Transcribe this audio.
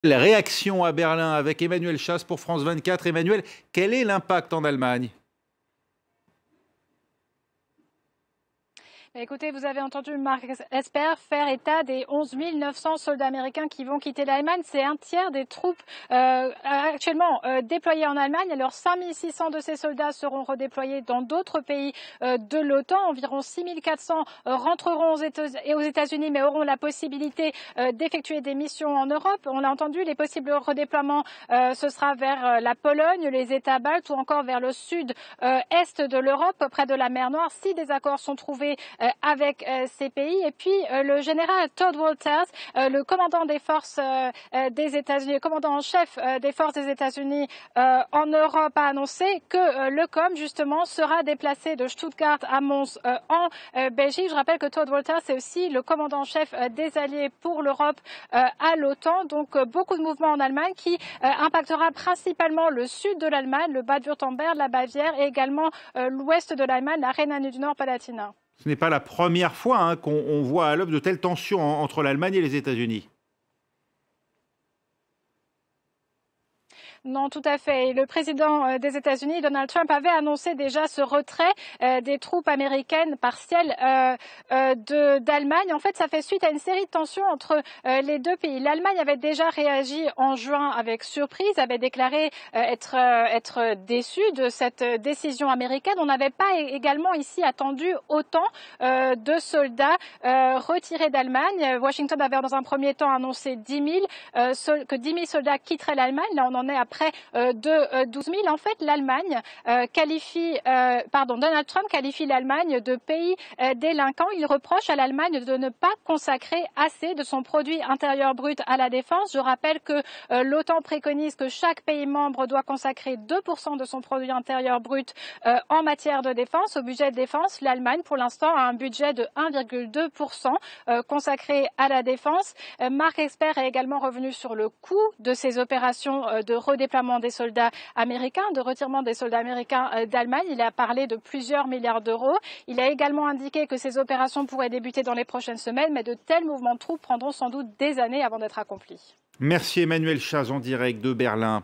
La réaction à Berlin avec Emmanuel Chasse pour France 24. Emmanuel, quel est l'impact en Allemagne? Écoutez, vous avez entendu Mark Esper faire état des 11 900 soldats américains qui vont quitter l'Allemagne. C'est un tiers des troupes actuellement déployées en Allemagne. Alors 5 600 de ces soldats seront redéployés dans d'autres pays de l'OTAN. Environ 6 400 rentreront aux États-Unis mais auront la possibilité d'effectuer des missions en Europe. On l'a entendu, les possibles redéploiements, ce sera vers la Pologne, les États baltes ou encore vers le sud-est de l'Europe, près de la mer Noire, si des accords sont trouvés avec ces pays. Et puis le général Todd Walters, le commandant des forces des États-Unis, le commandant en chef des forces des États-Unis en Europe, a annoncé que le COM justement sera déplacé de Stuttgart à Mons en Belgique. Je rappelle que Todd Walters est aussi le commandant en chef des alliés pour l'Europe à l'OTAN. Donc beaucoup de mouvements en Allemagne qui impactera principalement le sud de l'Allemagne, le Bade-Württemberg, la Bavière et également l'ouest de l'Allemagne, la Rhénanie du Nord-Palatinat. Ce n'est pas la première fois qu'on voit à l'œuvre de telles tensions entre l'Allemagne et les États-Unis. Non, tout à fait. Et le président des États-Unis, Donald Trump, avait annoncé déjà ce retrait des troupes américaines partielles d'Allemagne. En fait, ça fait suite à une série de tensions entre les deux pays. L'Allemagne avait déjà réagi en juin avec surprise, avait déclaré être déçue de cette décision américaine. On n'avait pas également ici attendu autant de soldats retirés d'Allemagne. Washington avait dans un premier temps annoncé que 10 000 soldats quitteraient l'Allemagne. Là, on en est à près de 12 000. En fait, Donald Trump qualifie l'Allemagne de pays délinquant. Il reproche à l'Allemagne de ne pas consacrer assez de son produit intérieur brut à la défense. Je rappelle que l'OTAN préconise que chaque pays membre doit consacrer 2% de son produit intérieur brut en matière de défense. Au budget de défense, l'Allemagne, pour l'instant, a un budget de 1,2% consacré à la défense. Mark Esper est également revenu sur le coût de ces opérations de redéploiement des soldats américains, de retirement des soldats américains d'Allemagne. Il a parlé de plusieurs milliards d'euros. Il a également indiqué que ces opérations pourraient débuter dans les prochaines semaines, mais de tels mouvements de troupes prendront sans doute des années avant d'être accomplis. Merci Emmanuel Chasse en direct de Berlin.